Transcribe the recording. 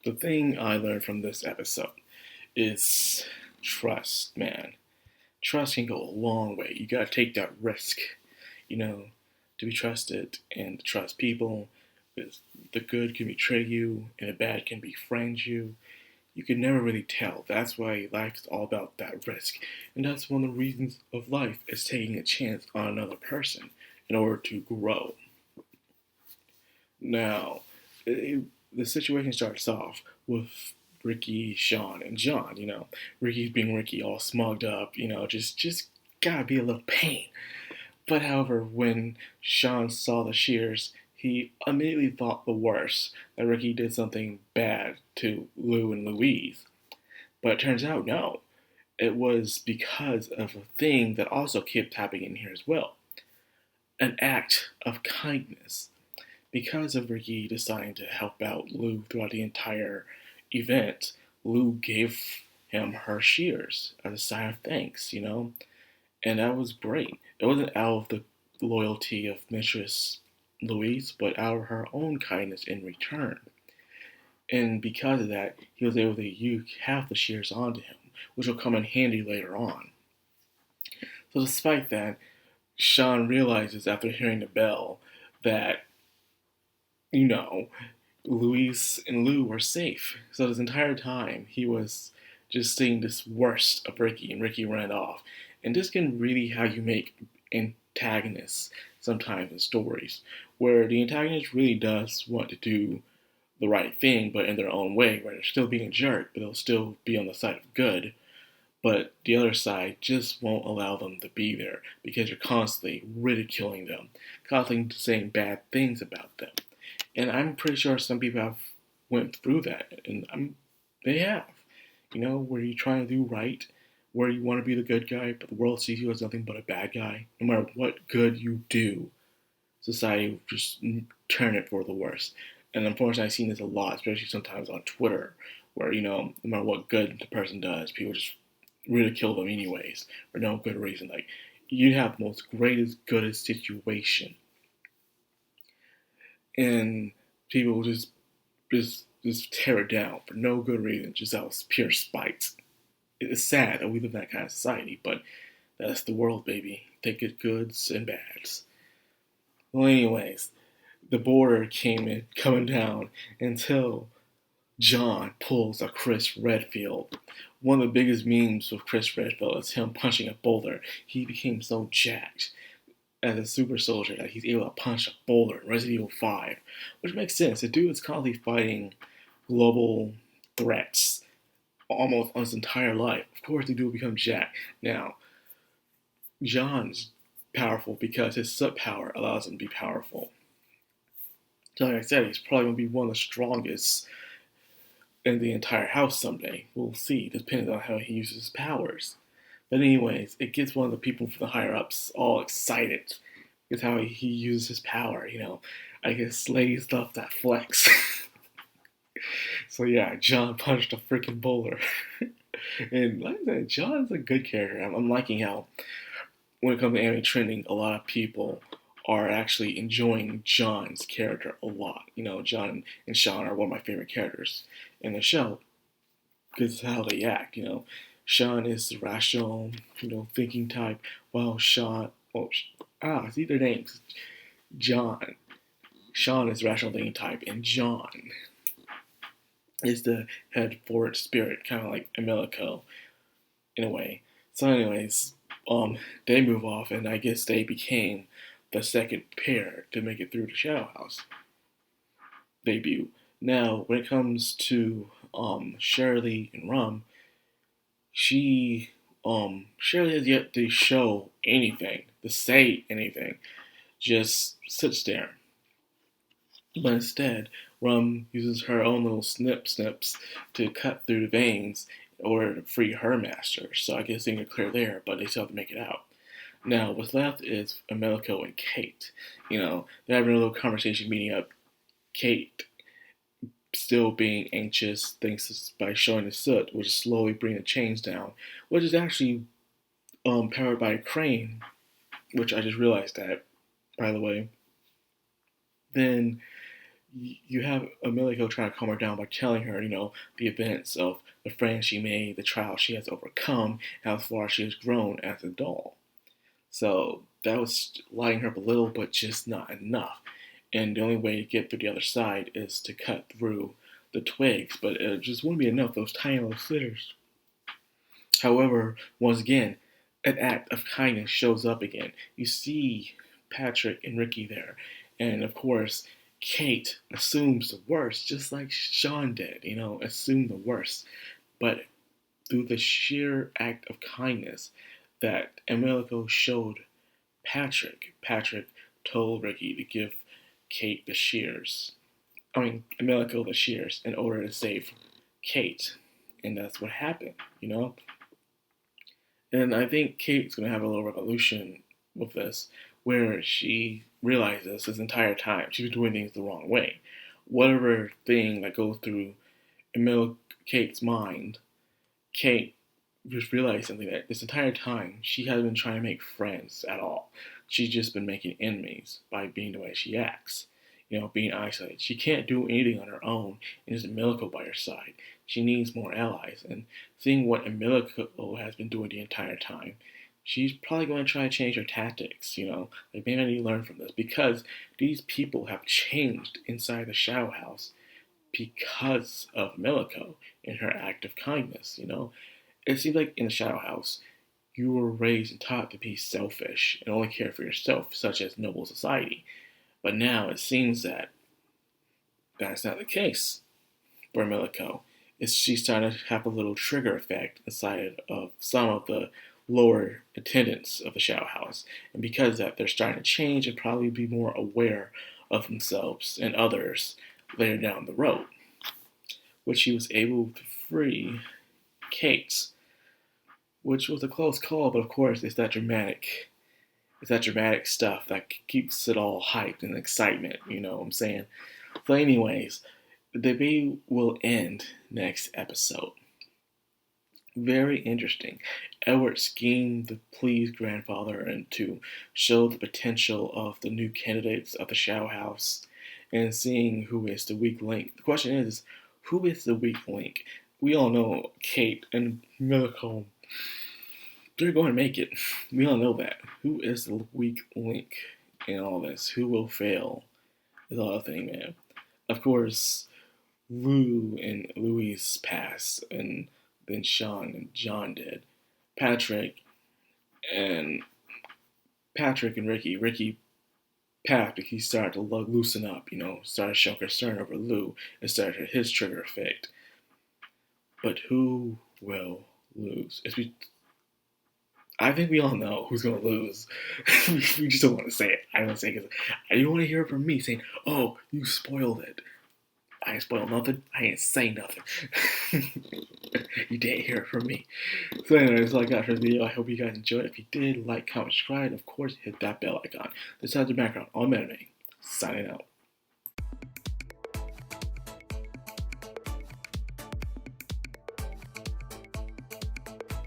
The thing I learned from this episode is trust, man. Trust can go a long way. You gotta take that risk, you know, to be trusted and to trust people. Because the good can betray you and the bad can befriend you. You can never really tell. That's why life is all about that risk. And that's one of the reasons of life is taking a chance on another person in order to grow. Now, the situation starts off with Ricky, Sean, and John. Ricky's being Ricky, all smugged up. Just gotta be a little pain. But however, when Sean saw the shears, he immediately thought the worst, that Ricky did something bad to Lou and Louise. But it turns out no, it was because of a thing that also kept happening in here as well, an act of kindness. Because of Ricky deciding to help out Lou throughout the entire event, Lou gave him her shears as a sign of thanks. And that was great. It wasn't out of the loyalty of Mistress Louise, but out of her own kindness in return. And because of that, he was able to use half the shears onto him, which will come in handy later on. So despite that, Sean realizes after hearing the bell that you know, Luis and Lou were safe. So this entire time, he was just seeing this worst of Ricky, and Ricky ran off. And this can really how you make antagonists sometimes in stories, where the antagonist really does want to do the right thing, but in their own way, where they're still being a jerk, but they'll still be on the side of good. But the other side just won't allow them to be there because you're constantly ridiculing them, constantly saying bad things about them. And I'm pretty sure some people have went through that, and they have. Where you're trying to do right, where you want to be the good guy, but the world sees you as nothing but a bad guy. No matter what good you do, society will just turn it for the worse. And unfortunately, I've seen this a lot, especially sometimes on Twitter, where, no matter what good the person does, people just ridicule them anyways, for no good reason. Like, you have the most greatest, goodest situation, and people will just tear it down for no good reason, just out of pure spite. It's sad that we live in that kind of society, but that's the world, baby. Take it goods and bads. Well, anyways, the border coming down until John pulls a Chris Redfield. One of the biggest memes with Chris Redfield is him punching a boulder. He became so jacked as a super soldier that he's able to punch a boulder in Resident Evil 5, which makes sense. The dude is constantly fighting global threats almost on his entire life. Of course, the dude will become jacked. Now, John's powerful because his sub power allows him to be powerful. So like I said, he's probably going to be one of the strongest in the entire house someday. We'll see, depending on how he uses his powers. But anyways, it gets one of the people from the higher ups all excited with how he uses his power. I guess slay stuff that flex. So yeah, John punched a freaking bowler. And like I said, John's a good character. I'm liking how when it comes to anime trending, a lot of people are actually enjoying John's character a lot. John and Sean are one of my favorite characters in the show because of how they act. Sean is the rational, thinking type, while see their names. John. Sean is the rational thinking type, and John is the head forward spirit, kind of like Emilico, in a way. So anyways, they move off, and I guess they became the second pair to make it through the Shadow House debut. Now, when it comes to Shirley and Rum, Shirley has yet to show anything, to say anything, just sits there. But instead, Rum uses her own little snips to cut through the veins in order to free her master. So I guess things are clear there, but they still have to make it out. Now, what's left is Emilico and Kate. They're having a little conversation meeting up. Kate still being anxious, thanks by showing the soot, which is slowly bringing the chains down, which is actually powered by a crane, which I just realized that, by the way. Then you have Emilico trying to calm her down by telling her, the events of the friends she made, the trials she has overcome, how far she has grown as a doll. So that was lighting her up a little, but just not enough. And the only way to get through the other side is to cut through the twigs, but it just wouldn't be enough, those tiny little slithers. However, once again, an act of kindness shows up again. You see Patrick and Ricky there, and of course, Kate assumes the worst, just like Sean did, assume the worst. But through the sheer act of kindness that Emilico showed Patrick told Ricky to give Kate the shears. Emilico the shears in order to save Kate. And that's what happened. And I think Kate's going to have a little revolution with this, where she realizes this entire time she's been doing things the wrong way. Whatever thing that goes through Kate's mind, Kate just realized something, that this entire time she hasn't been trying to make friends at all. She's just been making enemies by being the way she acts. Being isolated. She can't do anything on her own, and there's Emilico by her side. She needs more allies, and seeing what Emilico has been doing the entire time, she's probably going to try to change her tactics, Like, maybe I need to learn from this, because these people have changed inside the Shadow House because of Emilico and her act of kindness. It seems like in the Shadow House, you were raised and taught to be selfish and only care for yourself, such as noble society. But now it seems that that's not the case for Emilico. She's starting to have a little trigger effect inside of some of the lower attendants of the Shadow House. And because of that, they're starting to change and probably be more aware of themselves and others later down the road. Which she was able to free Kate, which was a close call, but of course it's that dramatic stuff that keeps it all hyped and excitement, you know what I'm saying? So anyways, the debate will end next episode. Very interesting. Edward schemed to please grandfather and to show the potential of the new candidates of the Shadow House and seeing who is the weak link. The question is, who is the weak link? We all know Kate and Millicombe, they're going to make it. We all know that. Who is the weak link in all this? Who will fail is the other thing, man. Of course, Lou and Louise passed, and then Sean and John did. Patrick and Ricky passed because he started to loosen up, started showing concern over Lou and started his trigger effect. But who will lose? I think we all know who's going to lose. We just don't want to say it. I don't say it because I don't want to hear it from me saying, oh, you spoiled it. I ain't spoiled nothing. I ain't say nothing. You didn't hear it from me. So anyway, that's all I got for the video. I hope you guys enjoyed. If you did, like, comment, subscribe, and of course, hit that bell icon. This has the background on Madcrownxox, signing out.